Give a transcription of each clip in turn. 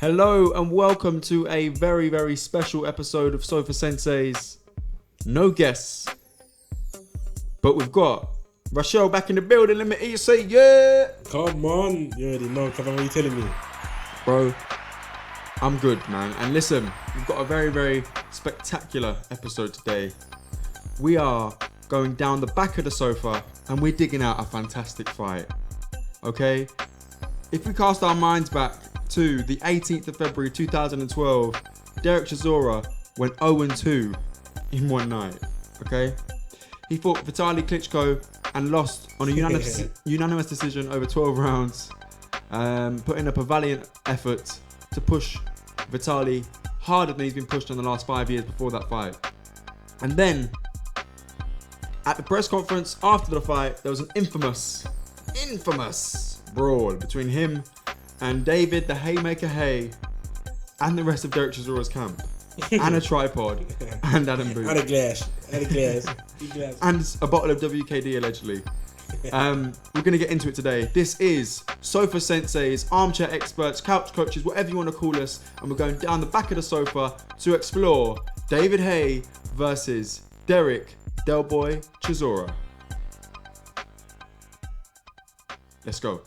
Hello and welcome to a very, very special episode of Sofa Sensei's. No guests, but we've got Rochelle back in the building. Let me hear you say yeah. Come on, you already know. Come on, what are you telling me? Bro, I'm good, man. And listen, we've got a very, very spectacular episode today. We are going down the back of the sofa and we're digging out a fantastic fight. Okay? If we cast our minds back to the 18th of February 2012, Derek Chisora went 0-2 in one night. Okay? He fought Vitaly Klitschko and lost on a unanimous decision over 12 rounds, putting up a valiant effort to push Vitaly harder than he's been pushed in the last 5 years before that fight. And then, at the press conference after the fight, there was an infamous brawl between him and David the Haymaker Haye and the rest of Derek Chisora's camp. And a tripod and Adam Booth. And a glass. And a bottle of WKD allegedly. We're going to get into it today. This is Sofa Sensei's, armchair experts, couch coaches, whatever you want to call us. And we're going down the back of the sofa to explore David Haye versus Derek Del Boy Chisora. Let's go.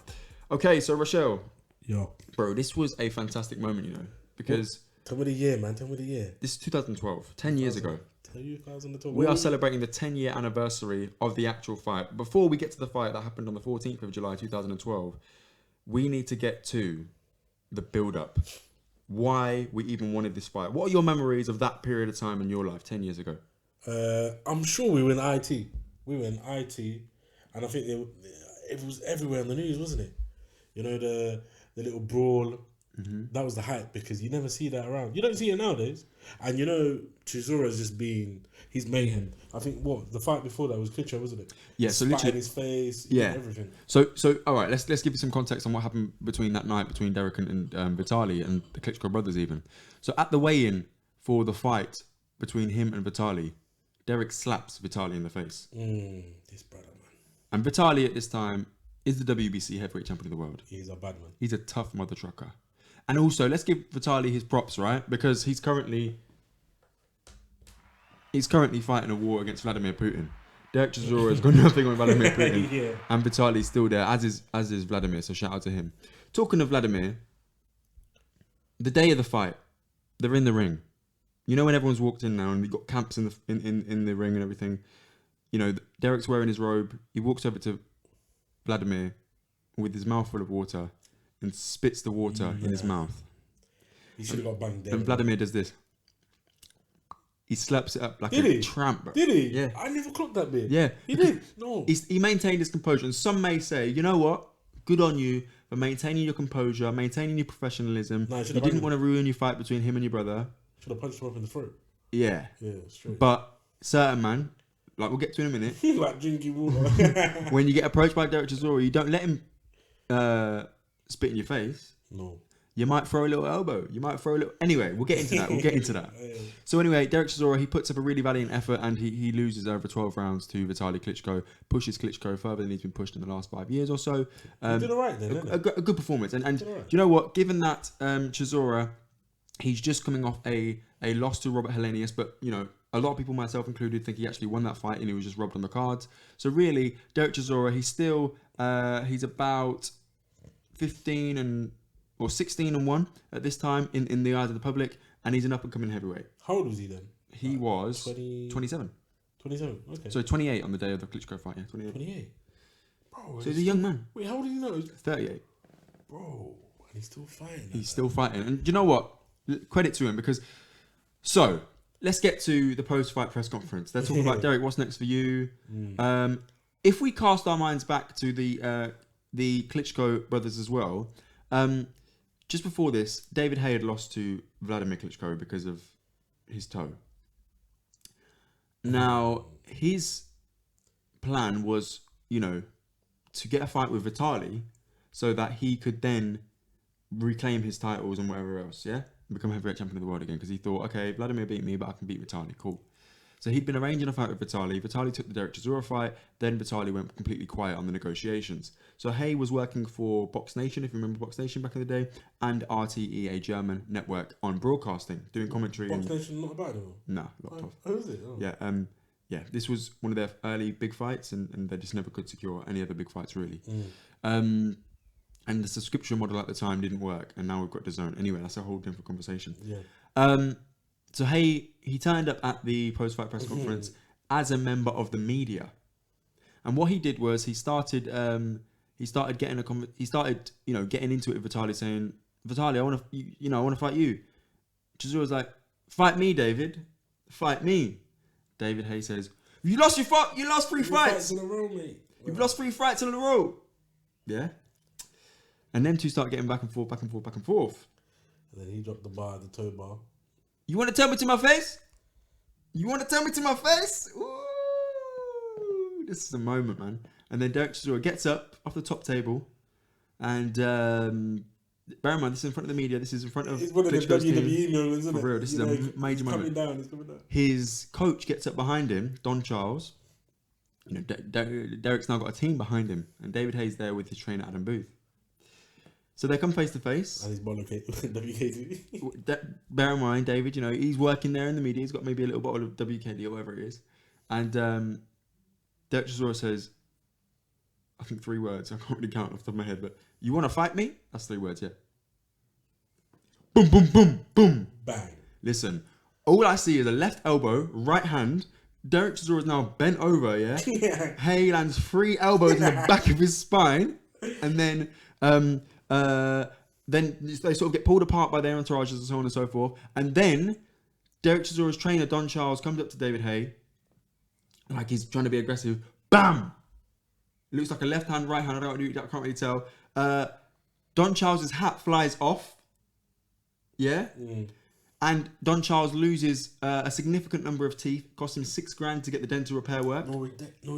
Okay, so Rochelle. Yo. Bro, this was a fantastic moment, you know, because... Tell me the year, man. Tell me the year. This is 2012, 10 years ago. 2012. We are celebrating the 10-year anniversary of the actual fight. Before we get to the fight that happened on the 14th of July 2012, we need to get to the build-up. Why we even wanted this fight. What are your memories of that period of time in your life 10 years ago? I'm sure we were in IT. And I think it was everywhere on the news, wasn't it? You know, the little brawl. Mm-hmm. That was the hype because you never see that around. You don't see it nowadays. And you know, Chisora's just been, he's mayhem. I think the fight before that was Klitschko, wasn't it? Yeah, so literally in his face, everything. So all right, let's give you some context on what happened between that night between Derek and Vitaly and the Klitschko brothers even. So at the weigh-in for the fight between him and Vitaly, Derek slaps Vitaly in the face. This brother, man. And Vitaly at this time is the WBC heavyweight champion of the world. He's a bad man. He's a tough mother trucker. And also, let's give Vitaly his props, right? Because he's currently fighting a war against Vladimir Putin. Derek Chisora has got nothing on Vladimir Putin, yeah. And Vitaly's still there, as is Vladimir. So shout out to him. Talking of Vladimir, the day of the fight, they're in the ring. You know when everyone's walked in now and we've got camps in the ring and everything. You know, Derek's wearing his robe. He walks over to Vladimir with his mouth full of water and spits the water in his mouth. He should have got banged down. And Vladimir does this. He slaps it up like tramp, bro. Did he? Yeah. I never clocked that bit. Yeah. He did? No. He maintained his composure. And some may say, you know what? Good on you for maintaining your composure, maintaining your professionalism. No, you didn't want to ruin your fight between him and your brother. Should have punched him up in the throat. Yeah. Yeah, straight. But certain man, like we'll get to in a minute. Like drinking water. When you get approached by Derek Chisora, you don't let him spit in your face. No. You might throw a little elbow. Anyway, we'll get into that. So anyway, Derek Chisora, he puts up a really valiant effort and he loses over 12 rounds to Vitaly Klitschko, pushes Klitschko further than he's been pushed in the last 5 years or so. He did all right then, a good performance. And do you know what? Given that Chisora, he's just coming off a loss to Robert Helenius, but you know, a lot of people, myself included, think he actually won that fight and he was just robbed on the cards. So really, Derek Chisora, he's still he's about 16-1 at this time in the eyes of the public, and he's an up-and-coming heavyweight. How old was he then? He was 27. 27, okay. So 28 on the day of the Klitschko fight, yeah, 28. Bro, so he's a young man. Wait, how old is he now? 38. Bro, and he's still fighting. He's still fighting. And do you know what? Credit to him, because... So, let's get to the post-fight press conference. They're talking about, Derek, what's next for you? If we cast our minds back to the Klitschko brothers as well... just before this, David Haye had lost to Vladimir Klitschko because of his toe. Now, his plan was, you know, to get a fight with Vitaly so that he could then reclaim his titles and whatever else, yeah? Become heavyweight champion of the world again, because he thought, okay, Vladimir beat me, but I can beat Vitaly, cool. So he'd been arranging a fight with Vitali. Vitali took the Derek Chisora fight. Then Vitali went completely quiet on the negotiations. So Haye was working for Box Nation, if you remember Box Nation back in the day, and RTE, a German network, on broadcasting, doing commentary. Box Nation not about it anymore? No, locked off. Oh, is it? Oh. Yeah, this was one of their early big fights, and they just never could secure any other big fights, really. And the subscription model at the time didn't work, and now we've got DAZN. Anyway, that's a whole different conversation. Yeah. So he turned up at the post-fight press conference as a member of the media, and what he did was he started getting getting into it with Vitali, saying, Vitali, I want to fight you. Chisora was like, fight me, David, fight me. David Haye says, you lost three fights in a row, mate. You've lost 3 fights in a row. Yeah. And them two start getting back and forth. And then he dropped the bar, the toe bar. You want to tell me to my face? Ooh, this is a moment, man. And then Derek Chisora gets up off the top table, and bear in mind, this is in front of the media. This is in front of it's one of the WWE moments, isn't it? For real, this is a major moment. He's coming down. His coach gets up behind him, Don Charles. You know, Derek's now got a team behind him, and David Haye's there with his trainer Adam Booth. So they come face to face. And he's bottle of WKD. Bear in mind, David, he's working there in the media. He's got maybe a little bottle of WKD or whatever it is. And Derek Chisora says, I think 3 words. I can't really count off the top of my head, but you want to fight me? That's 3 words, yeah. Boom, boom, boom, boom. Bang. Listen, all I see is a left elbow, right hand. Derek Chisora is now bent over, yeah? Yeah. Haye lands 3 elbows in the back of his spine. And then they sort of get pulled apart by their entourages and so on and so forth. And then Derek Chisora's trainer, Don Charles, comes up to David Haye, like he's trying to be aggressive. Bam! It looks like a left hand, right hand. I can't really tell. Don Charles's hat flies off. Yeah? And Don Charles loses a significant number of teeth. Cost him $6,000 to get the dental repair work. No, he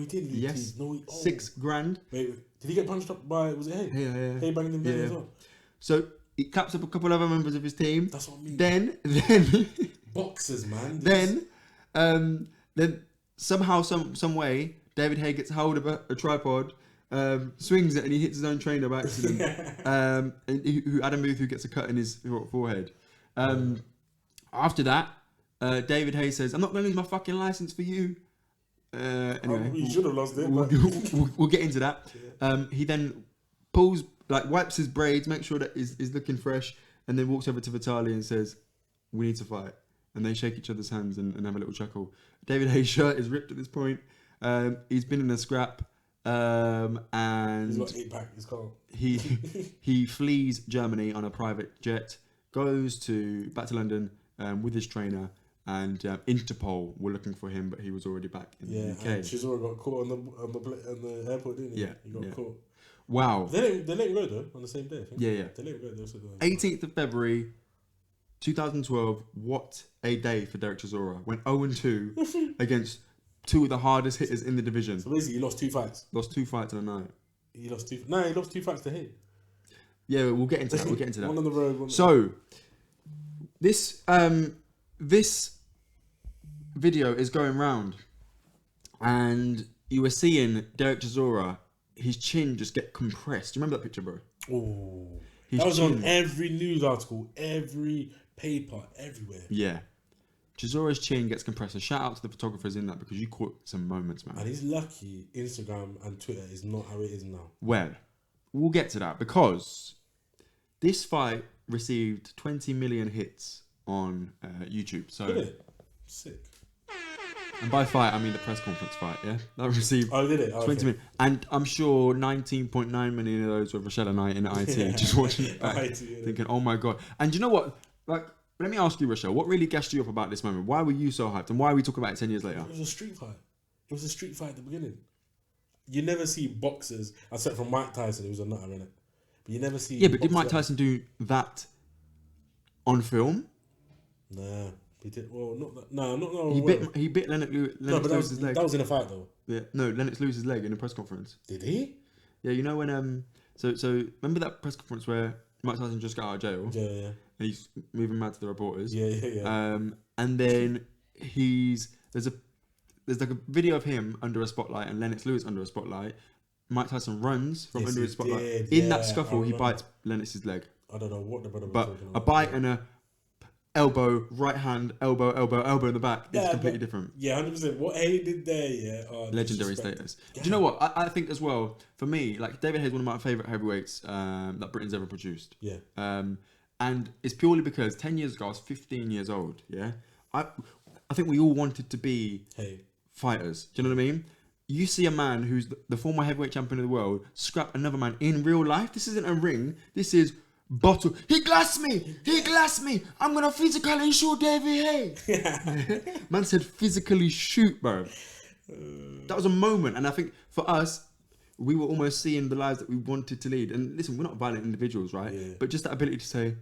didn't. Yes. $6,000. Wait. Did he get punched up by, was it Haye? Yeah. Haye banged him down as well. So he claps up a couple other members of his team. That's what I mean. Then boxers, man. Then somehow, some way, David Haye gets hold of a tripod, swings it, and he hits his own trainer by accident. Adam Booth, who gets a cut in his forehead. After that, David Haye says, I'm not going to lose my fucking license for you. Anyway, you should have lost it. We'll get into that. He then wipes his braids, makes sure that is looking fresh, and then walks over to Vitali and says, we need to fight. And they shake each other's hands and have a little chuckle. David Haye's shirt is ripped at this point. He's been in a scrap. And he's got 8-pack. He's cold. He flees Germany on a private jet, goes back to London with his trainer, and Interpol were looking for him, but he was already back in the UK. And Chisora got caught on the airport, didn't he? Yeah, he got caught. Wow. They let him go though on the same day. I think. Yeah. They let him go. 18th of February, 2012. What a day for Derek Chisora. Went 0-2 against 2 of the hardest hitters in the division. So basically, he lost 2 fights. Lost 2 fights in a night. He lost 2 fights to Haye. Yeah, we'll get into that. One on the road. So this video is going round, and you were seeing Derek Chisora, his chin just get compressed. Do you remember that picture, bro? Oh, that was on every news article, every paper, everywhere. Yeah. Chisora's chin gets compressed. And shout out to the photographers in that, because you caught some moments, man. And he's lucky Instagram and Twitter is not how it is now. Well, we'll get to that, because this fight received 20 million hits on YouTube. So, did it? Sick. And by fight, I mean the press conference fight, yeah? That received 20 million. And I'm sure 19.9 million of those were Rochelle and I in IT, just watching it back, thinking, oh my God. And you know what? Let me ask you, Rochelle, what really gassed you up about this moment? Why were you so hyped? And why are we talking about it 10 years later? It was a street fight. It was a street fight at the beginning. You never see boxers, except from Mike Tyson, who was a nutter, innit? But you never see... Yeah, but did Mike Tyson do that on film? Nah. He did not that. No. He bit Lennox Lewis's leg. That was in a fight though. Yeah, no, Lennox Lewis's leg in a press conference. Did he? Yeah, you know when so remember that press conference where Mike Tyson just got out of jail? Yeah. And he's moving mad to the reporters. Yeah. And then there's a there's like a video of him under a spotlight and Lennox Lewis under a spotlight. Mike Tyson runs from under his spotlight. In that scuffle, he bites Lennox's leg. I don't know what the brother was But talking a about. bite and a elbow, right hand, elbow in the back. It's completely different. Yeah, 100%. What Haye did there, Legendary status. Do you know what? I think as well, for me, like David Haye's one of my favourite heavyweights that Britain's ever produced. Yeah. And it's purely because 10 years ago, I was 15 years old. Yeah. I think we all wanted to be fighters. Do you know what I mean? You see a man who's the former heavyweight champion of the world scrap another man in real life. This isn't a ring. This is bottle. He glassed me. I'm going to physically shoot David Haye. Man said physically shoot, bro. That was a moment. And I think for us, we were almost seeing the lives that we wanted to lead. And listen, we're not violent individuals, right? Yeah. But just that ability to say,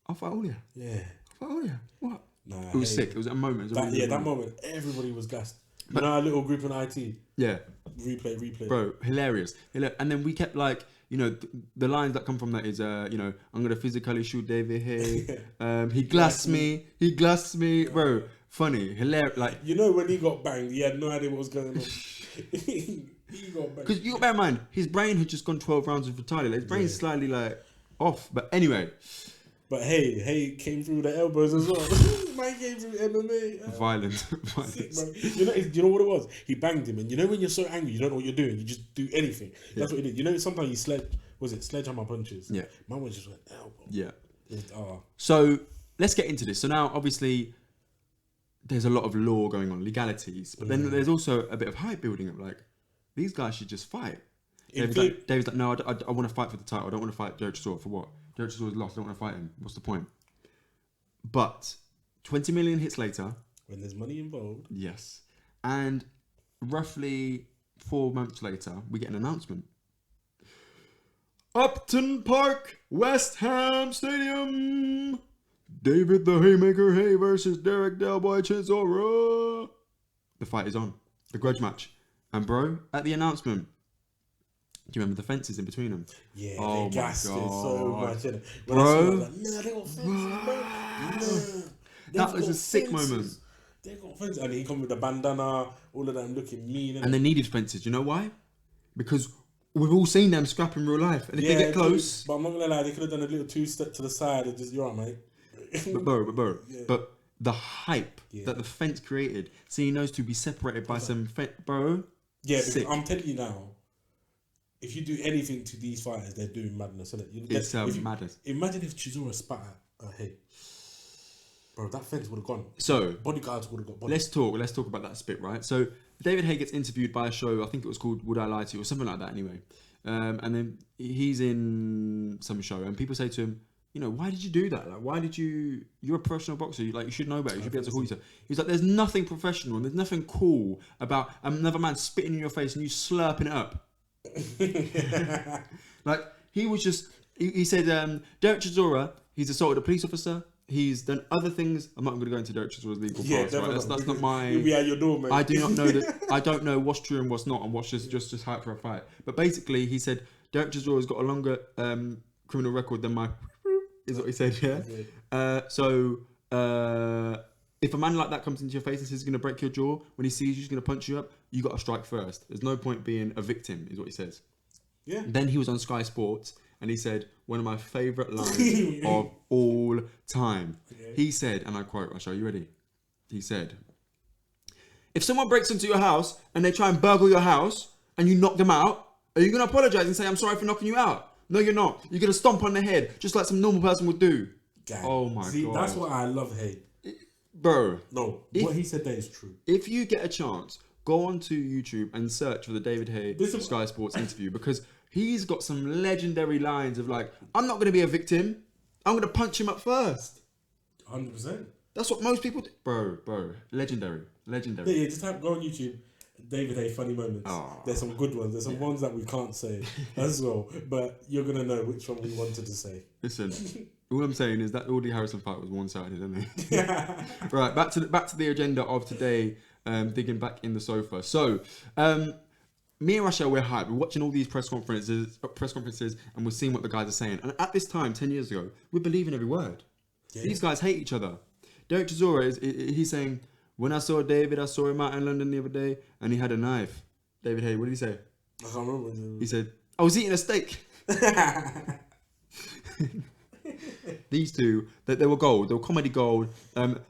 I'll fight all you. Yeah. I'll fight all you. What? Nah, it was sick. It was a moment. That moment, everybody was gassed. But our little group in IT. Yeah. Replay. Bro, hilarious. And then we kept like, you know, the lines that come from that is, you know, I'm going to physically shoot David Haye. He glassed me. Bro, funny, hilarious. Like, you know, when he got banged, he had no idea what was going on. He got banged. Because you got to bear in mind, his brain had just gone 12 rounds with retarded. Like, his brain's slightly like off. But anyway. But Haye came through the elbows as well. Man came through MMA. Violence. Sick, you know what it was? He banged him, and you know when you're so angry, you don't know what you're doing. You just do anything. That's what he did. You know, sometimes you sledgehammer punches. Yeah. Man was just went elbow. Yeah. So let's get into this. So now, obviously, there's a lot of law going on, legalities, but then there's also a bit of hype building up. Like, these guys should just fight. David's like, no, I want to fight for the title. I don't want to fight Derek Chisora. For what? Derek Chisora's lost. I don't want to fight him. What's the point? But 20 million hits later. When there's money involved. Yes. And roughly 4 months later, we get an announcement. Upton Park, West Ham Stadium. David the Haymaker Haye versus Derek Delboy Chisora. The fight is on. The grudge match. And bro, at the announcement, do you remember the fences in between them? Yeah, they gassed it so much. Bro. Like, nah, they got fences, bro. Nah. That was a sick moment. They got fences. And he come with the bandana, all of them looking mean. And they needed fences. You know why? Because we've all seen them scrap in real life. And if they get close... But I'm not going to lie, they could have done a little two-step to the side and just, you're right, mate. But the hype that the fence created, seeing those two be separated by some bro. Yeah, because I'm telling you now, if you do anything to these fighters, they're doing madness, isn't it? It's madness. Imagine if Chisora spat at Haye. Bro, that fence would have gone. So bodyguards would have got body. Let's talk about that spit, right? So David Haye gets interviewed by a show, I think it was called Would I Lie to You or something like that anyway. And then he's in some show and people say to him, you know, why did you do that? Like, why did you're a professional boxer. You should know better. You should be able to call yourself. He's like, there's nothing professional and there's nothing cool about another man spitting in your face and you slurping it up. Like, he was just, he said, Derek Chisora, he's assaulted a police officer. He's done other things. I'm not going to go into Derek Chisora's legal parts, right? That's not my... You'll be at your door, mate. I do not know that. I don't know what's true and what's not and what's just hype for a fight. But basically, he said, Derek Chisora's got a longer criminal record than my... is what he said, yeah? If a man like that comes into your face and says he's going to break your jaw, when he sees you, he's going to punch you up, you got to strike first. There's no point being a victim, is what he says. Yeah. Then he was on Sky Sports and he said, one of my favourite lines of all time. Okay. He said, and I quote, I'll show you ready. He said, if someone breaks into your house and they try and burgle your house and you knock them out, are you going to apologise and say, I'm sorry for knocking you out? No, you're not. You're going to stomp on the head, just like some normal person would do. God. Oh my God. That's what I love, Haye. Bro. No, what he said there is true. If you get a chance, go onto YouTube and search for the David Haye Sky Sports interview, because he's got some legendary lines of like, I'm not going to be a victim. I'm going to punch him up first. 100%. That's what most people do. Bro. Legendary. Yeah, just go on YouTube. David Haye funny moments. Oh. There's some good ones. There's some ones that we can't say as well. But you're going to know which one we wanted to say. Listen, all I'm saying is that Audley Harrison fight was one-sided, isn't it? Right, back to the agenda of today, digging back in the sofa. So, me and Rachel, we're hyped. We're watching all these press conferences, and we're seeing what the guys are saying. And at this time, 10 years ago, we're believing every word. Yeah. These guys hate each other. Derek Chisora he's saying, When I saw David, I saw him out in London the other day, and he had a knife. David Haye, what did he say? I can't remember. He said, I was eating a steak. These two, they were gold. They were comedy gold.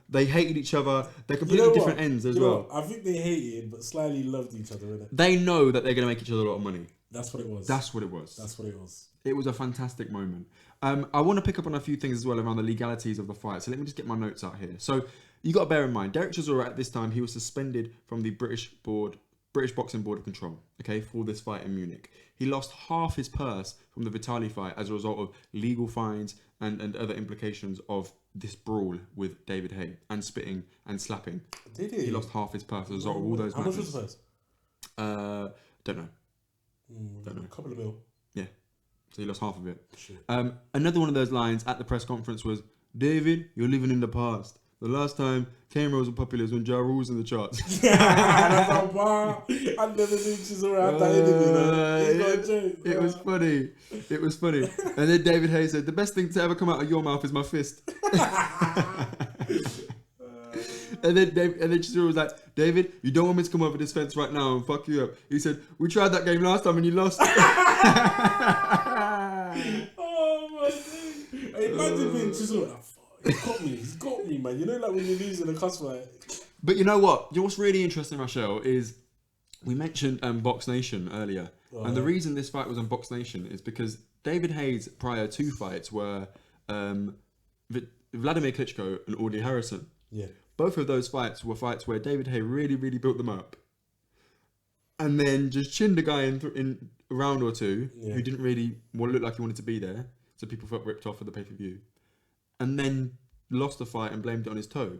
They hated each other. They're completely different ends as well. I think they hated, but slightly loved each other, innit? They know that they're going to make each other a lot of money. That's what it was. That's what it was. That's what it was. It was a fantastic moment. I want to pick up on a few things as well around the legalities of the fight. So let me just get my notes out here. So you got to bear in mind, Derek Chisora at this time, he was suspended from the British Boxing Board of Control, okay, for this fight in Munich. He lost half his purse from the Vitali fight as a result of legal fines and other implications of this brawl with David Haye and spitting and slapping. Did he? He lost half his purse as a result of all those How matters. much was the purse? Don't know. Don't know. A couple of mil. Yeah. So he lost half of it. Shit. Another one of those lines at the press conference was, David, you're living in the past. The last time cameras were popular was when Ja Rule was in the charts. That's how far. I never knew Chisora had that in him, It was funny. It was funny. And then David Haye said, the best thing to ever come out of your mouth is my fist. And then Chisora was like, David, you don't want me to come over this fence right now and fuck you up. He said, we tried that game last time and you lost. Oh my God. Hey, imagine being Chisora. He's got me, man. You know, like when you're losing a cuss fight. But you know what? You know what's really interesting, Rachel, is we mentioned Box Nation earlier. And the reason this fight was on Box Nation is because David Haye's prior two fights were Vladimir Klitschko and Audley Harrison. Yeah. Both of those fights were fights where David Haye really, really built them up. And then just chinned a guy in a round or two who didn't really look like he wanted to be there. So people felt ripped off for the pay-per-view. And then lost the fight and blamed it on his toe.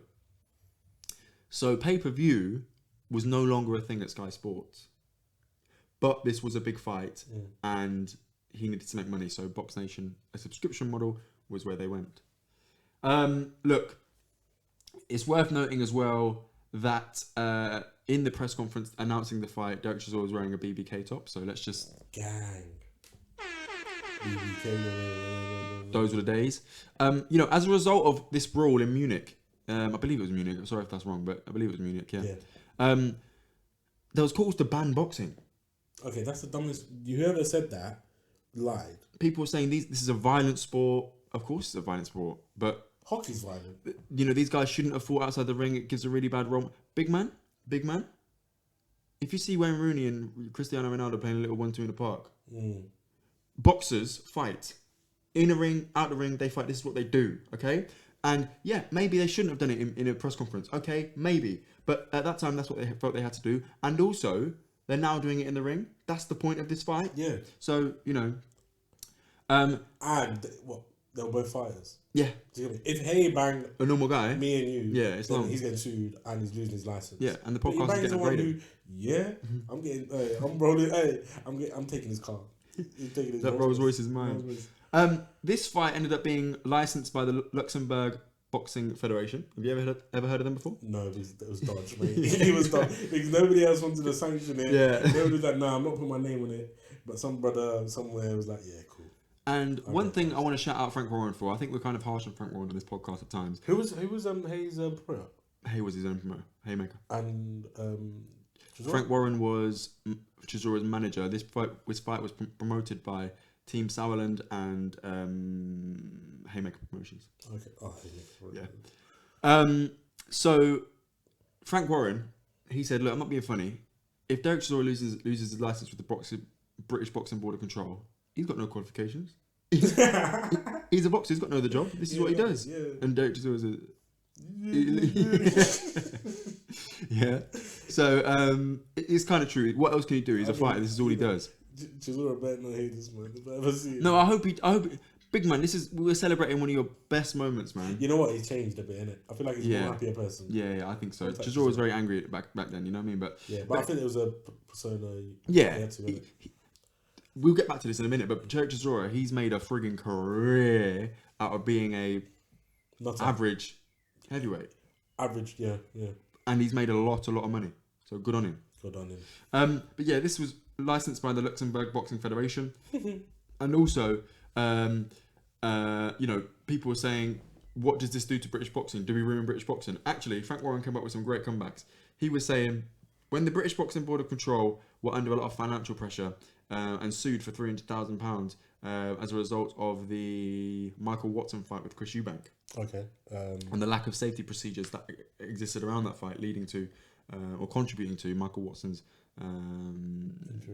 So pay-per-view was no longer a thing at Sky Sports. But this was a big fight and he needed to make money. So Box Nation, a subscription model, was where they went. Look, it's worth noting as well that in the press conference announcing the fight, Derek Chisora was wearing a BBK top. So let's just... Gang. BBK. Those were the days. You know, as a result of this brawl in Munich, I believe it was Munich. I'm sorry if that's wrong, but I believe it was Munich, yeah. There was calls to ban boxing. Okay, that's the dumbest... Whoever said that lied. People were saying this is a violent sport. Of course it's a violent sport, but... Hockey's violent. You know, these guys shouldn't have fought outside the ring. It gives a really bad role. Big man. If you see Wayne Rooney and Cristiano Ronaldo playing a little 1-2 in the park, boxers fight. In a ring, out the ring, they fight. This is what they do, okay? And yeah, maybe they shouldn't have done it in a press conference. Okay, maybe. But at that time, that's what they felt they had to do. And also, they're now doing it in the ring. That's the point of this fight. Yeah. So, you know... and what? They were both fighters. Yeah. If Haye banged a normal guy, me and you, yeah, it's long. He's getting sued and he's losing his license. Yeah, and the podcast is getting raided. I'm taking his car. He's taking his that Rolls Royce is mine. This fight ended up being licensed by the Luxembourg Boxing Federation. Have you ever heard of them before? No, it was dodge, mate. It was dodge because nobody else wanted to sanction it. Yeah. Nobody was like, nah, I'm not putting my name on it. But some brother somewhere was like, yeah, cool. And one thing I want to shout out Frank Warren for, I think we're kind of harsh on Frank Warren on this podcast at times. Who was Haye's promoter? Haye was his own promoter, Haymaker. And Frank Warren was Chisora's manager. This fight was promoted by Team Sauerland and Haymaker Promotions. Okay. Oh, yeah. So Frank Warren, he said, "Look, I'm not being funny. If Derek Chisora loses his license with the British Boxing Board of Control, he's got no qualifications. He's a boxer. He's got no other job. This is what he does." Yeah. And Derek Chisora's yeah. So it's kind of true. What else can he do? He's a fighter. This is all he does. Chisora better not hate this man. If I ever see it. No, I hope big man. We're celebrating one of your best moments, man. You know what? He's changed a bit, innit? I feel like he's a more happier person. Yeah, I think so. Chisora was very angry back then. You know what I mean? But I think it was a persona. Yeah. We'll get back to this in a minute, but Derek Chisora, he's made a frigging career out of being a average heavyweight. Average, yeah. And he's made a lot of money. So good on him. But yeah, this was licensed by the Luxembourg Boxing Federation. And also, you know, people were saying what does this do to British boxing? Do we ruin British boxing? Actually, Frank Warren came up with some great comebacks. He was saying, when the British Boxing Board of Control were under a lot of financial pressure and sued for £300,000 as a result of the Michael Watson fight with Chris Eubank. Okay. And the lack of safety procedures that existed around that fight, leading to or contributing to Michael Watson's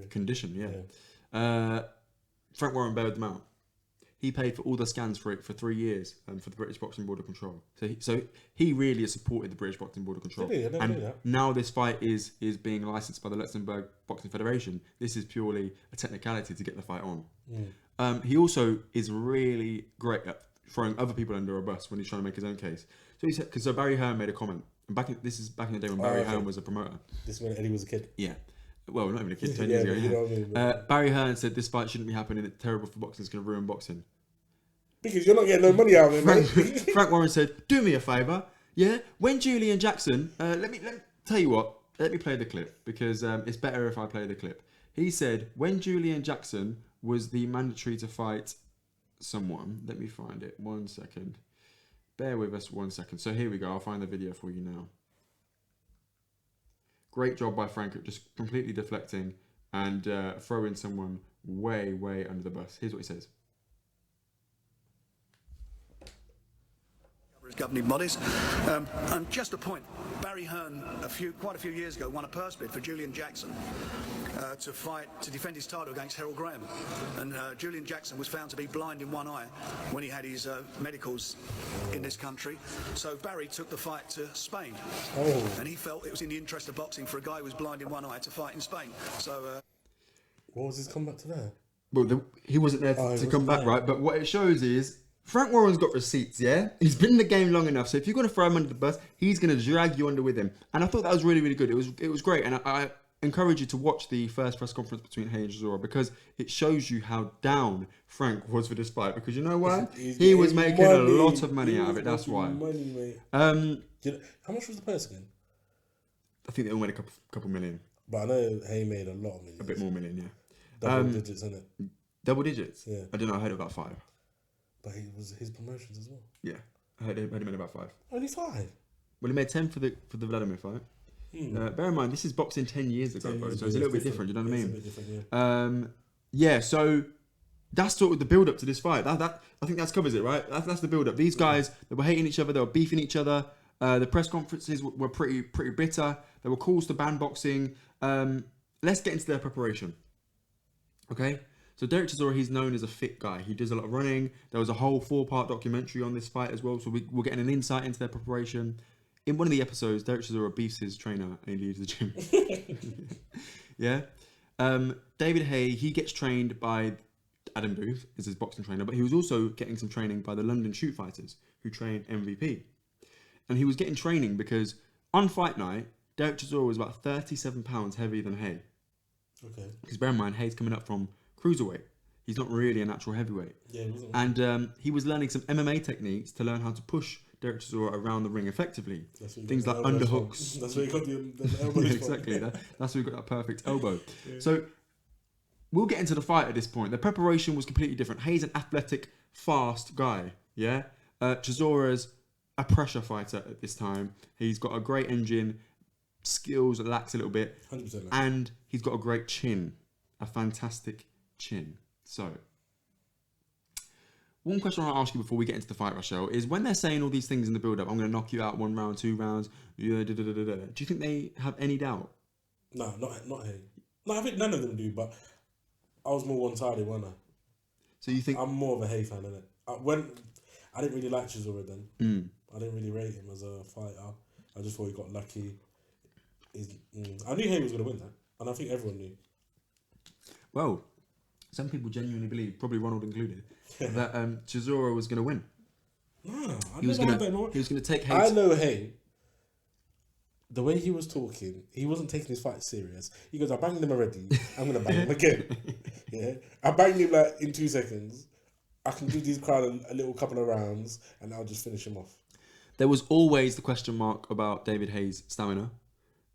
condition. Yeah. Frank Warren bailed them out. He paid for all the scans for it for 3 years for the British Boxing Board of Control. So he really has supported the British Boxing Board of Control. Did he? I never knew that. Now this fight is being licensed by the Luxembourg Boxing Federation. This is purely a technicality to get the fight on. He also is really great at throwing other people under a bus when he's trying to make his own case. So he said, because Barry Hearn made a comment. And this is back in the day when Barry Hearn was a promoter. This is when Eddie was a kid. Yeah. Well, not even a kid, 10 years ago. You know what I mean? Barry Hearn said this fight shouldn't be happening. It's terrible for boxing. It's going to ruin boxing. Because you're not getting no money out of it, man. Frank Warren said, do me a favour. Yeah? When Julian Jackson... let me tell you what. Let me play the clip. Because it's better if I play the clip. He said, when Julian Jackson was the mandatory to fight someone... Let me find it. 1 second. Bear with us 1 second. So here we go. I'll find the video for you now. Great job by Frank at just completely deflecting and throwing someone way, way under the bus. Here's what he says. Governing bodies. And just a point, Barry Hearn quite a few years ago won a purse bid for Julian Jackson to defend his title against Harold Graham, and Julian Jackson was found to be blind in one eye when he had his medicals in this country, so Barry took the fight to Spain, and he felt it was in the interest of boxing for a guy who was blind in one eye to fight in Spain. So what was his comeback to that? Well, he wasn't there to come back, right? But what it shows is Frank Warren's got receipts, yeah? He's been in the game long enough, so if you're going to throw him under the bus, he's going to drag you under with him. And I thought that was really, really good. It was great, and I encourage you to watch the first press conference between Haye and Chisora, because it shows you how down Frank was for this fight, because you know what? He was making a lot of money out of it, that's why. Money, mate. How much was the purse again? I think they all made a couple million. But I know Haye made a lot of millions. A bit more million, yeah. Double digits, isn't it? Double digits? Yeah. I don't know, I heard about 5. But he was his promotions as well. Yeah, I heard he made about 5. Only 5? Well, he made 10 for the Vladimir fight. Bear in mind, this is boxing 10 years ago, bro, so it's a little bit different. You know what I mean? It's a bit different, yeah. So that's sort of the build up to this fight. That I think that covers it, right? That's the build up. These guys, they were hating each other, they were beefing each other. The press conferences were pretty bitter. There were calls to ban boxing. Let's get into their preparation. Okay. So Derek Chisora, he's known as a fit guy. He does a lot of running. There was a whole 4-part documentary on this fight as well. So we're getting an insight into their preparation. In one of the episodes, Derek Chisora beefs his trainer and he leaves the gym. Yeah. David Haye, he gets trained by Adam Booth as his boxing trainer, but he was also getting some training by the London Shoot Fighters who train MVP. And he was getting training because on fight night, Derek Chisora was about 37 pounds heavier than Haye. Okay. Because bear in mind, Haye's coming up from cruiserweight. He's not really a natural heavyweight. Yeah, he wasn't. And he was learning some MMA techniques to learn how to push Derek Chisora around the ring effectively. Things like underhooks. That's where you got the elbows Yeah, exactly. That's where we got that perfect elbow. Yeah. So we'll get into the fight at this point. The preparation was completely different. Haye's an athletic, fast guy. Yeah. Chisora's a pressure fighter at this time. He's got a great engine. Skills lacks a little bit. 100%. And he's got a great chin. A fantastic chin. So, one question I want to ask you before we get into the fight, Rachel, is when they're saying all these things in the build-up, I'm going to knock you out 1 round, 2 rounds, do you think they have any doubt? No, not Haye. No, I think none of them do, but I was more one-sided, wasn't I? So you think... I'm more of a Haye fan, innit? I didn't really like Chisora then. I didn't really rate him as a fighter. I just thought he got lucky. I knew Haye was going to win that, and I think everyone knew. Well, some people genuinely believe, probably Ronald included, that Chisora was going to win. No, he was going to take Haye. I know Haye. The way he was talking, he wasn't taking his fight serious. He goes, I banged him already. I'm going to bang him again. Yeah, I banged him like in 2 seconds. I can give these crowd a little couple of rounds and I'll just finish him off. There was always the question mark about David Haye's stamina.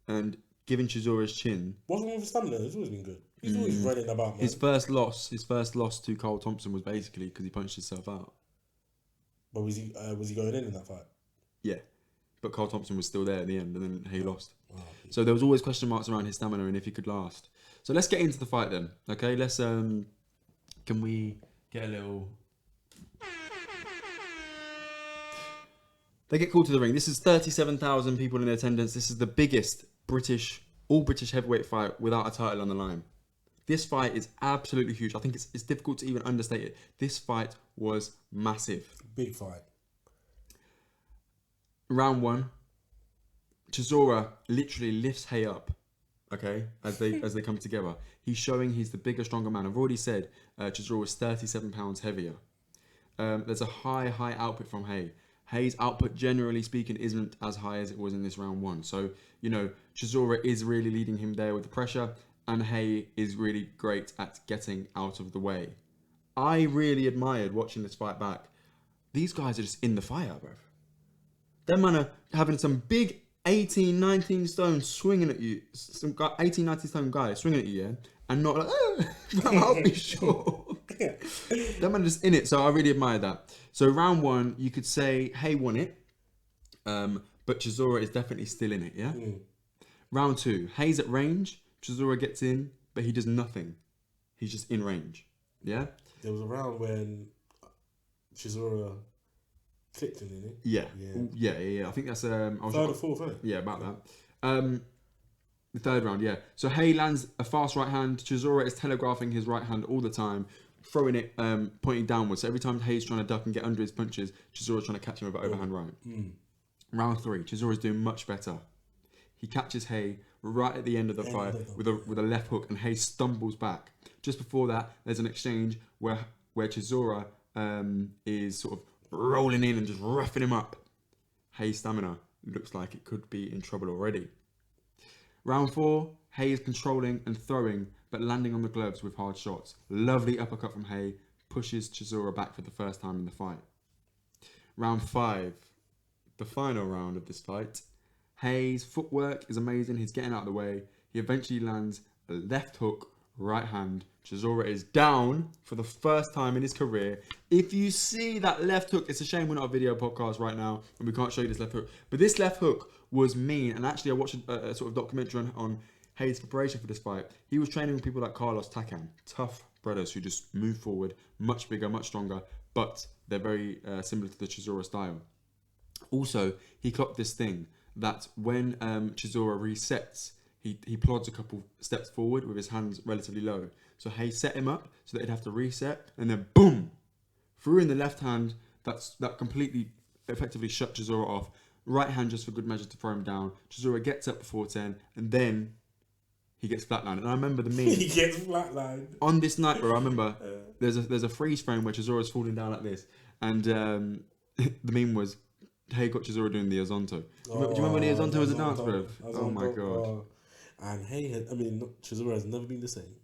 And given Chisora's chin... What's wrong with his stamina? He's always been good. He's always running about, man. His first loss to Cole Thompson was basically because he punched himself out. But was he going in that fight? Yeah. But Carl Thompson was still there at the end, and then Haye lost. Oh, So there was always question marks around his stamina and if he could last. So let's get into the fight then. Okay, let's can we get a little... They get called to the ring. This is 37,000 people in attendance. This is the biggest all British heavyweight fight without a title on the line. This fight is absolutely huge. I think it's difficult to even understate it. This fight was massive. big fight. Round 1, Chisora literally lifts Haye up, okay, as they come together. He's showing he's the bigger, stronger man. I've already said Chisora was 37 pounds heavier. There's a high output from Haye. Haye's output, generally speaking, isn't as high as it was in this round 1. So, you know, Chisora is really leading him there with the pressure, and Haye is really great at getting out of the way. I really admired watching this fight back. These guys are just in the fire, bro. Them man are having some big 18, 19 stone swinging at you. Some guy, 18, 19 stone guy swinging at you, yeah? And not like, I'll be sure. Them man are just in it. So I really admire that. So round 1, you could say Haye won it. But Chisora is definitely still in it, yeah? Mm. Round 2, Haye's at range. Chisora gets in, but he does nothing. He's just in range, yeah? There was a round when Chisora clipped him, didn't he? Yeah. I think that's third or fourth, isn't it? Yeah, about that. The third round, yeah. So Haye lands a fast right hand. Chisora is telegraphing his right hand all the time, throwing it, pointing downwards. So every time Haye's trying to duck and get under his punches, Chisora's trying to catch him with an overhand right. Mm. Round 3, Chisora's doing much better. He catches Haye right at the end of the fight with a left hook, and Haye stumbles back. Just before that, there's an exchange where Chisora is sort of rolling in and just roughing him up. Haye's stamina looks like it could be in trouble already. Round 4, Haye is controlling and throwing, but landing on the gloves with hard shots. Lovely uppercut from Haye, pushes Chisora back for the first time in the fight. Round 5, the final round of this fight. Haye's footwork is amazing. He's getting out of the way. He eventually lands a left hook, right hand. Chisora is down for the first time in his career. If you see that left hook, it's a shame we're not a video podcast right now and we can't show you this left hook. But this left hook was mean. And actually, I watched a sort of documentary on Haye's preparation for this fight. He was training with people like Carlos Takam, tough brothers who just move forward, much bigger, much stronger, but they're very similar to the Chisora style. Also, he clocked this thing that when Chisora resets, he plods a couple steps forward with his hands relatively low. So Haye set him up so that he'd have to reset, and then boom, threw in the left hand. That completely, effectively shut Chisora off. Right hand just for good measure to throw him down. Chisora gets up before 10, and then he gets flatlined. And I remember the meme. He gets flatlined. On this night, bro, I remember there's a freeze frame where Chisora's falling down like this, and the meme was Haye got Chisora doing the Azonto. Do you remember when the Azonto was a dance, bro? Oh my god. And Haye, Chisora has never been the same.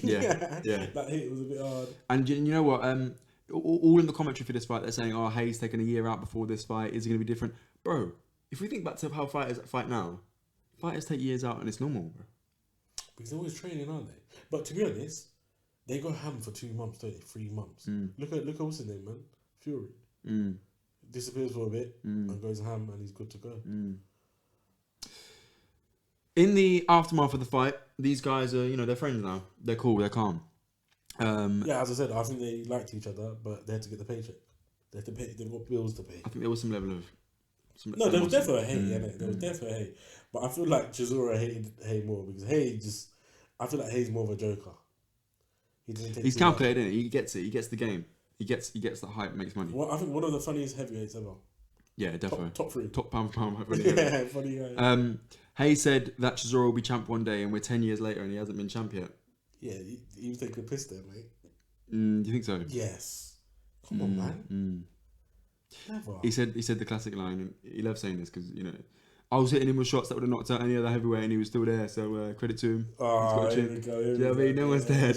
Yeah. That hit was a bit hard. And you know what? All in the commentary for this fight, they're saying, "Oh, Haye's taken a year out before this fight. Is it going to be different, bro?" If we think back to how fighters fight now, fighters take years out, and it's normal, bro. Because they're always training, aren't they? But to be honest, they go ham for 2 months, don't they? 3 months. Look at what's his name, man? Fury. Disappears for a bit and goes ham, and he's good to go. In the aftermath of the fight, these guys are, they're friends now. They're cool. They're calm. Yeah, as I said, I think they liked each other, but they had to get the paycheck. They had to pay. They've got bills to pay. I think there was some level of. There was definitely a hate. There was definitely a hate. But I feel like Chisora hated Haye more because Haye I feel like Haye's more of a joker. He's calculated, isn't it? He gets it. He gets the game. He gets the hype, makes money. Well, I think one of the funniest heavyweights ever. Yeah, definitely. Top 3. Top pound for pound. Yeah, funny guy. Haye said that Chisora will be champ one day, and we're 10 years later, and he hasn't been champ yet. Yeah, he was taking a piss there, mate. Do you think so? Yes. Come on, man. Never. He said the classic line, and he loves saying this because I was hitting him with shots that would have knocked out any other heavyweight, and he was still there. So credit to him. Oh, here we go. Do you know what I mean? No one's there.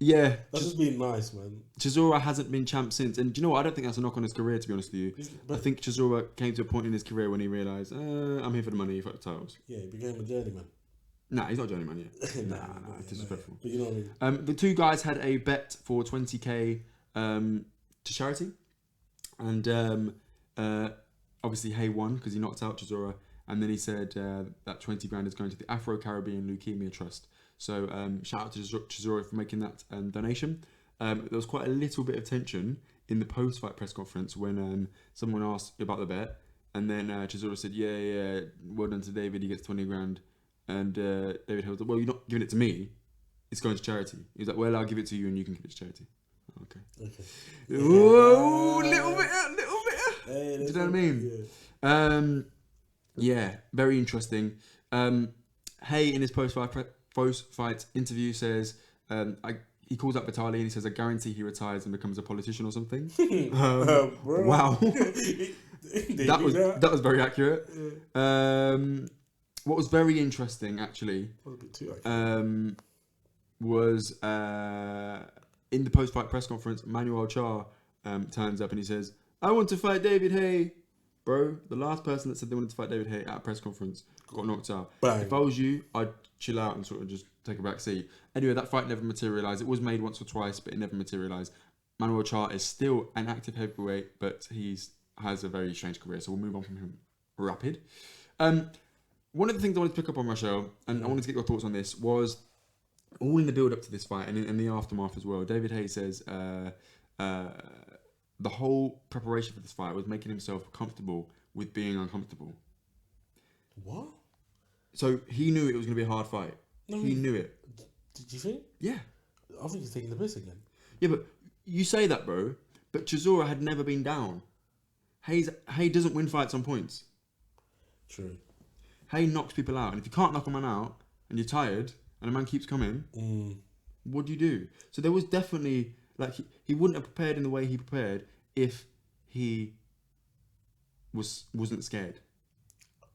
Yeah. That's just being nice, man. Chisora hasn't been champ since, and do you know what? I don't think that's a knock on his career, to be honest with you. I think Chisora came to a point in his career when he realised, I'm here for the money, fuck the titles. Yeah, he became a journeyman. Nah, he's not journeyman yet. Nah, it's disrespectful. But you know what I mean. The two guys had a bet for 20k. to charity, and obviously Haye won because he knocked out Chisora, and then he said that 20 grand is going to the Afro-Caribbean Leukemia Trust. So shout out to Chisora for making that donation. There was quite a little bit of tension in the post-fight press conference when someone asked about the bet, and then Chisora said, yeah, well done to David, he gets 20 grand. And David was like, well, you're not giving it to me, it's going to charity. He was like, well, I'll give it to you and you can give it to charity. Okay. Whoa, little bit. Hey, do you know what I mean? Yeah, very interesting. Haye in his post-fight interview says, he calls up Vitali and he says, I guarantee he retires and becomes a politician or something. Wow. that was very accurate. What was very interesting, actually, was in the post-fight press conference, Manuel Char turns up and he says, I want to fight David Haye. Bro, the last person that said they wanted to fight David Haye at a press conference got knocked out. Bang. If I was you, I'd chill out and sort of just take a back seat. Anyway, that fight never materialised. It was made once or twice, but it never materialised. Manuel Char is still an active heavyweight, but has a very strange career, so we'll move on from him rapid. One of the things I wanted to pick up on, Rachel, and I wanted to get your thoughts on this, was all in the build-up to this fight and in the aftermath as well. David Haye says the whole preparation for this fight was making himself comfortable with being uncomfortable. What? So he knew it was going to be a hard fight. No, he knew it. Did you think? Yeah. I think he's taking the piss again. Yeah, but you say that, bro. But Chisora had never been down. Haye doesn't win fights on points. True. Haye knocks people out, and if you can't knock a man out and you're tired and a man keeps coming, what do you do? So there was definitely he wouldn't have prepared in the way he prepared if he wasn't scared.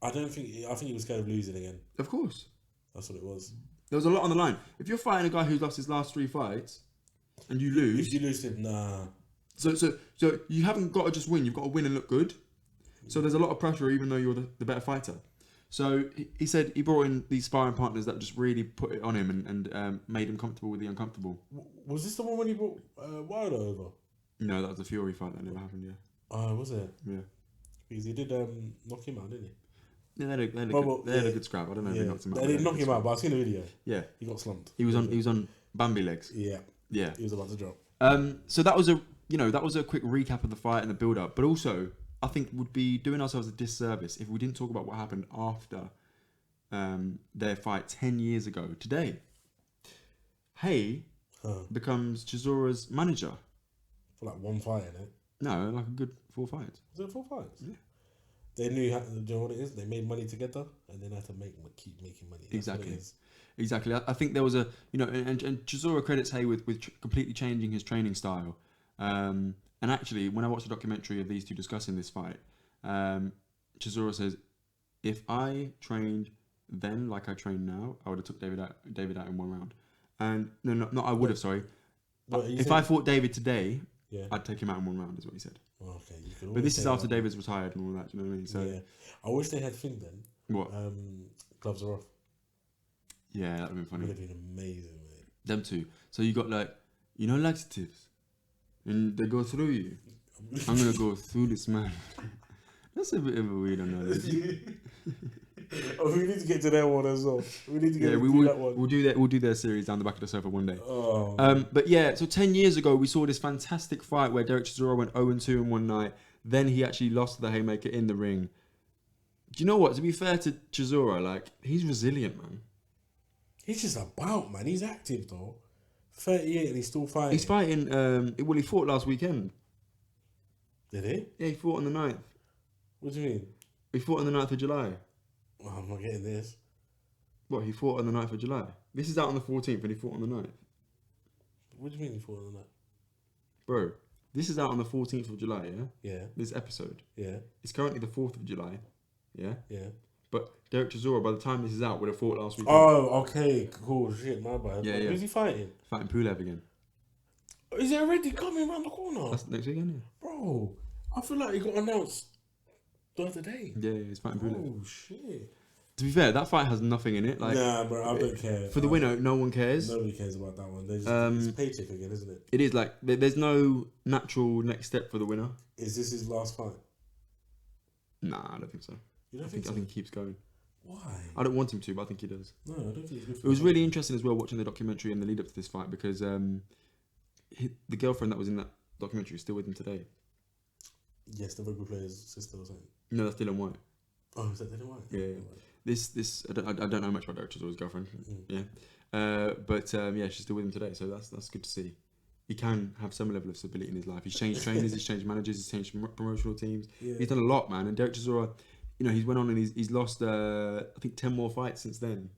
I think he was scared of losing again. Of course, that's what it was. There was a lot on the line. If you're fighting a guy who's lost his last 3 fights and you lose, if you lose him, nah. So you haven't got to just win. You've got to win and look good. So there's a lot of pressure, even though you're the better fighter. So he said he brought in these sparring partners that just really put it on him and made him comfortable with the uncomfortable. Was this the one when he brought Wilder over? No, that was a Fury fight that never happened, yeah. Oh, was it? Yeah. Because he did knock him out, didn't he? Yeah, they had a good scrap. I don't know if they knocked him out. They didn't knock him out, but I've seen the video. Yeah. He got slumped. He was on Bambi legs. Yeah. Yeah. He was about to drop. So that was a quick recap of the fight and the build up, but also I think would be doing ourselves a disservice if we didn't talk about what happened after their fight 10 years ago today. Haye becomes Chisora's manager. For like one fight, innit? No, like a good 4 fights. Was it 4 fights? Yeah. They knew how to do what it is. They made money together, and then had to keep making money. That's Exactly. I think there was and Chisora credits Haye with completely changing his training style. And actually, when I watched a documentary of these two discussing this fight, Chisora says, if I trained then like I train now, I would have took David out in 1 round. And no, I would have. Sorry. If I fought David today, I'd take him out in 1 round. Is what he said. Okay, but this is after David's retired and all that. Do you know what I mean? So yeah, I wish they had thing then. What? Gloves are off. Yeah, that would have been funny. Would have been amazing, mate. Them two. So you got laxatives, and they go through you. I'm gonna go through this man. That's a bit of a weird analogy. Oh, we need to get to that one as well. We need to get to that one. We'll do their series down the back of the sofa one day. Oh. But yeah, so 10 years ago we saw this fantastic fight where Derek Chisora went 0-2 in one night. Then he actually lost to the Haymaker in the ring. Do you know what? To be fair to Chisora, he's resilient, man. He's just about, man. He's active though. 38 and he's still fighting. He's fighting. He fought last weekend. Did he? Yeah, he fought on the 9th. What do you mean? He fought on the 9th of July. Oh, I'm not getting this. What, he fought on the 9th of July? This is out on the 14th and he fought on the 9th. What do you mean he fought on the 9th? Bro, this is out on the 14th of July, yeah? Yeah. This episode. Yeah. It's currently the 4th of July, yeah? Yeah. But Derek Chisora, by the time this is out, would have fought last week. Oh, okay. Cool. Shit, my bad. Yeah, yeah. Who's he fighting? Fighting Pulev again. Is it already coming around the corner? That's next weekend, yeah. Bro, I feel like he got announced the other day. Yeah, he's fighting Pulev. Oh, shit. To be fair, that fight has nothing in it. Like, nah, bro, I don't care. For the winner, no one cares. Nobody cares about that one. It's paycheck again, isn't it? It is like there's no natural next step for the winner. Is this his last fight? Nah, I don't think so. You don't think so? I think he keeps going. Why? I don't want him to, but I think he does. No, I don't think he's good for It was really interesting as well watching the documentary and the lead up to this fight because the girlfriend that was in that documentary is still with him today. Yes, the rugby player's sister or something. No, that's Dylan White. Oh, is that Dylan White? Yeah. This I don't know much about Director's or his girlfriend. Yeah. But yeah, she's still with him today, so that's good to see. He can have some level of stability in his life. He's changed trainers, he's changed managers, he's changed promotional teams. Yeah. He's done a lot, man. And Derek Chisora, he's went on and he's lost I think 10 more fights since then.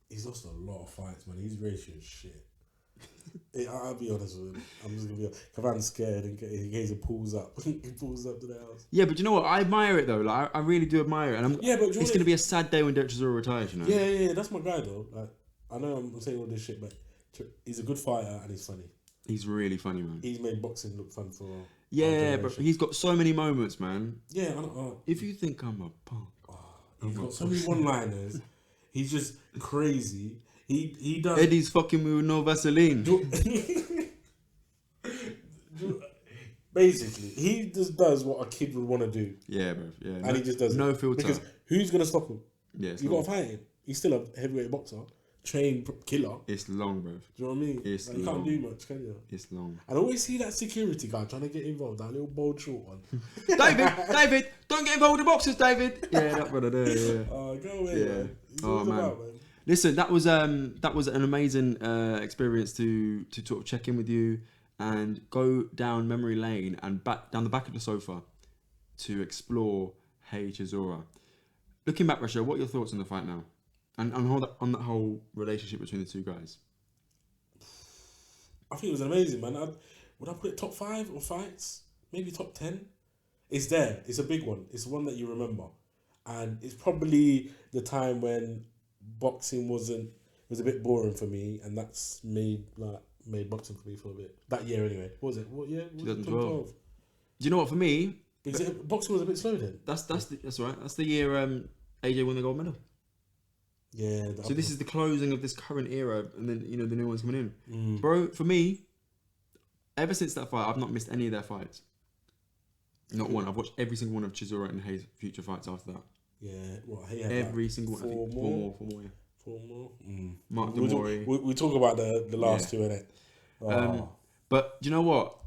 He's lost a lot of fights, man. He's racing shit. I'll be honest with him. I'm just gonna be honest. Kavan's scared and he pulls up. He pulls up to the house. Yeah, but you know what? I admire it though. Like I really do admire it. And it's gonna be a sad day when Derek Chisora retires. Yeah. That's my guy though. Like I know I'm saying all this shit, but he's a good fighter and he's funny. He's really funny, man. He's made boxing look fun for. Yeah, but he's got so many moments, man. Yeah, I know. If you think I'm a punk, he's got so many one-liners. He's just crazy. He does. Eddie's fucking me with no Vaseline. Basically, he just does what a kid would want to do. Yeah, bro. Yeah, and he just does no it. filter. Because who's gonna stop him? Yeah, you got to fight him. He's still a heavyweight boxer, trained killer. It's long, bro. Do you know what I mean? It's you can't do much, can you? It's long. I always see that security guy trying to get involved. That little bold short one. David, don't get involved with the boxers, David. Yeah, that brother there. Yeah. Oh, go away, man. Oh man. About, man. Listen, that was an amazing experience to sort of check in with you and go down memory lane and back down the back of the sofa to explore Haye Chisora. Looking back, Rasha, what are your thoughts on the fight now, and on that whole relationship between the two guys? I think it was amazing, man. Would I put it top 5 or fights? Maybe top 10. It's there. It's a big one. It's one that you remember, and it's probably the time when boxing was a bit boring for me, and that's made boxing for me for a bit. That year anyway. What was it? What year? 2012. Do you know what? For me, boxing was a bit slow then. That's right. That's the year AJ won the gold medal. Yeah. So this is the closing of this current era, and then the new one's coming in. Bro, for me, ever since that fight, I've not missed any of their fights. Not one. I've watched every single one of Chisora and Haye's future fights after that. Yeah, what Haye had every single one. Four more. Yeah. 4 more. Mark Demori. We talk about the last two, innit? Oh. But do you know what?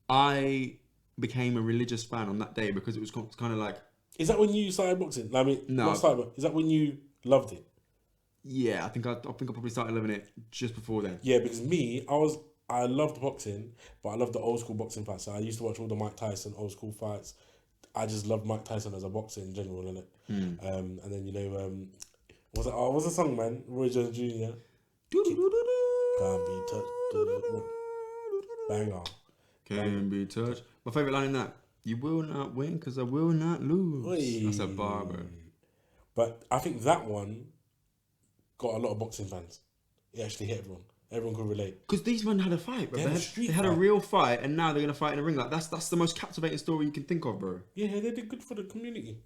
I became a religious fan on that day because it was kind of like. Is that when you started boxing? I mean, no. Is that when you loved it? Yeah, I think I probably started loving it just before then. Yeah, because I loved boxing, but I loved the old school boxing fights. So I used to watch all the Mike Tyson old school fights. I just loved Mike Tyson as a boxer in general, innit? And then what's the song, man? Roy Jones Jr. Can't be touched. Banger. Can't be touched. My favourite line in that: "You will not win because I will not lose." Oy. That's a bar, bro. But I think that one got a lot of boxing fans. It actually hit everyone. Everyone could relate. Because these men had a fight, bro. They had a real fight, and now they're gonna fight in a ring. Like that's the most captivating story you can think of, bro. Yeah, they did good for the community.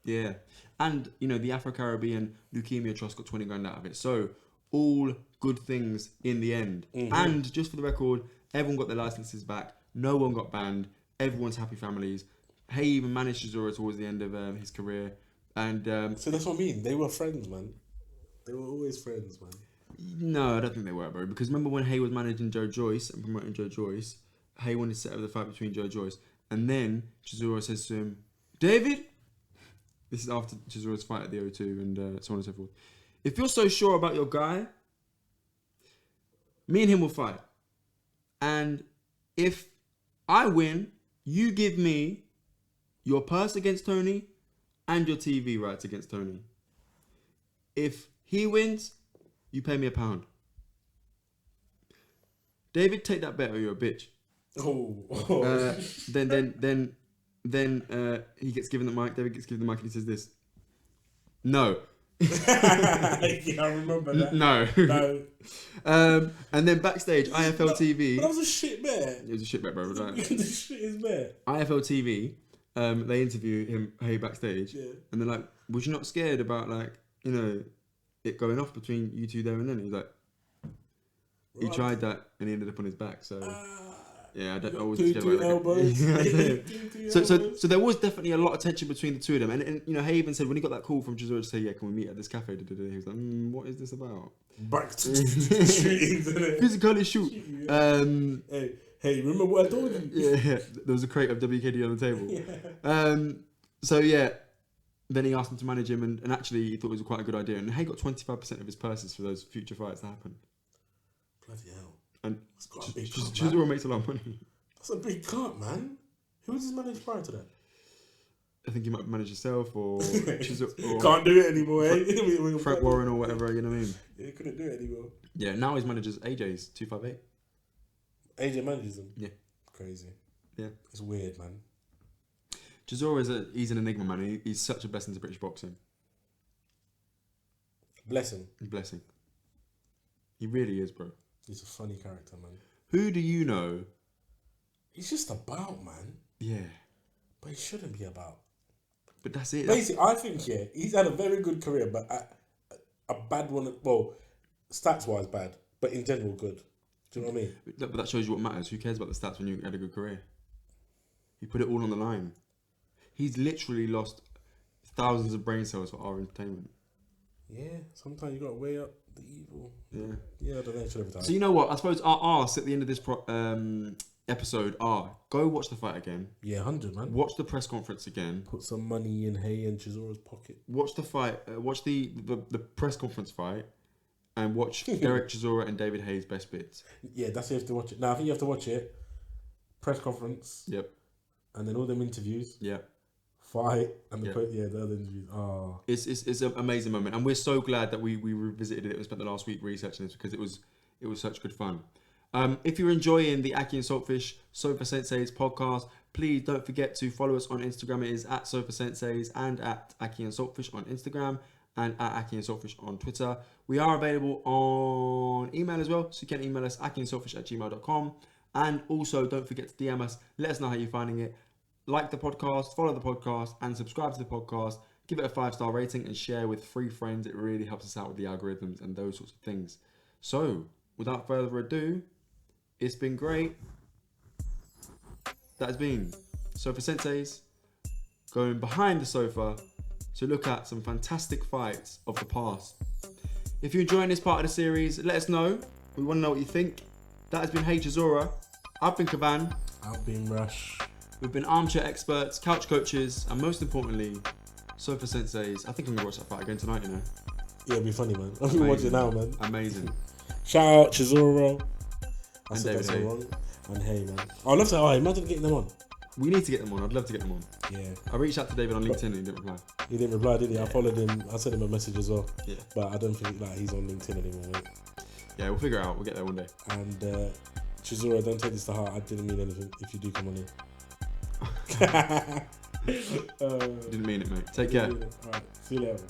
Yeah, and the Afro-Caribbean Leukemia Trust got 20 grand out of it. So all good things in the end. And just for the record, everyone got their licenses back. No one got banned. Everyone's happy families. Haye even managed Chisora towards the end of his career. And so that's what I mean. They were friends, man. They were always friends, man. No, I don't think they were, bro. Because remember when Haye was managing Joe Joyce and promoting Joe Joyce, Haye wanted to set up the fight between Joe Joyce. And then Chisora says to him, David, this is after Chisora's fight at the O2 and so on and so forth. If you're so sure about your guy, me and him will fight. And if I win, you give me your purse against Tony and your TV rights against Tony. If he wins, you pay me £1. David, take that bet or you're a bitch. Then he gets given the mic. David gets given the mic and he says this. No. Yeah, I remember that. No. And then backstage, IFL TV. But that was a shit bet. It was a shit bet, bro. The shit is bet. IFL TV they interview Haye backstage, and they're like, "Was you not scared about like it going off between you two there and then?" He's like, he tried that and he ended up on his back. So yeah, I wasn't scared about elbows. So there was definitely a lot of tension between the two of them, and Haye even said when he got that call from Chisora to say, "Yeah, can we meet at this cafe?" He was like, "What is this about?" Back to shooting, physically shoot. Hey, remember what I told you? Yeah, there was a crate of WKD on the table. So yeah, then he asked him to manage him, and actually he thought it was quite a good idea. And Haye got 25% of his purses for those future fights that happened. Bloody hell! And Chisora Chisora makes a lot of money. That's a big cut, man. Who was his manager prior to that? I think he might manage himself or can't do it anymore. Eh? Frank Warren or whatever. You know what I mean? Yeah, he couldn't do it anymore. Yeah, now his manager's AJ's 258. AJ manages him. Yeah, crazy. Yeah, it's weird, man. Chisora he's an enigma, man. He's such a blessing to British boxing. Blessing. Blessing. He really is, bro. He's a funny character, man. Who do you know? He's just about, man. Yeah. But he shouldn't be about. But that's it. Basically, I think, he's had a very good career, but a bad one. Well, stats-wise bad, but in general good. Do you know what I mean? But that shows you what matters. Who cares about the stats when you had a good career? He put it all on the line. He's literally lost thousands of brain cells for our entertainment. Yeah, sometimes you got to weigh up the evil. Yeah, I don't know. Every time. So you know what? I suppose our ask at the end of this episode are go watch the fight again. Yeah, 100, man. Watch the press conference again. Put some money in Haye and Chisora's pocket. Watch the fight. Watch the press conference fight, and watch Derek Chisora and David Haye's best bits. Yeah, that's how you have to watch it. Now I think you have to watch it. Press conference. Yep. And then all them interviews. Yeah. Fight and the other interviews. Oh. It's an amazing moment, and we're so glad that we revisited it. We spent the last week researching this because it was such good fun. If you're enjoying the Akhi and Saltfish Sofa Sensei's podcast, please don't forget to follow us on Instagram. It is at Sofa Sensei's and at Akhi and Saltfish on Instagram and at Akhi and Saltfish on Twitter. We are available on email as well, so you can email us akhiandsaltfish@gmail.com. And also don't forget to DM us. Let us know how you're finding it. Like the podcast, follow the podcast, and subscribe to the podcast. Give it a 5-star rating and share with 3 friends. It really helps us out with the algorithms and those sorts of things. So, without further ado, it's been great. That has been Sofa Sensei's going behind the sofa to look at some fantastic fights of the past. If you're enjoying this part of the series, let us know. We want to know what you think. That has been Haye Chisora. I've been Kavan. I've been Rush. We've been armchair experts, couch coaches, and most importantly, Sofa Sensei's. I think I'm going to watch that fight again tonight, you know. Yeah, it'll be funny, man. I'm going to watch it now, man. Amazing. Shout out Chisora. I And said David that so Haye. wrong. And Haye, man. I'd love to. Imagine getting them on. We need to get them on. I'd love to get them on. Yeah. I reached out to David on LinkedIn and he didn't reply. He didn't reply, did he? I followed him. I sent him a message as well. Yeah. But I don't think he's on LinkedIn anymore, mate. Yeah, we'll figure it out. We'll get there one day. And Chisora, don't take this to heart. I didn't mean anything if you do come on here. Didn't mean it, mate. Take care. Alright, see you later.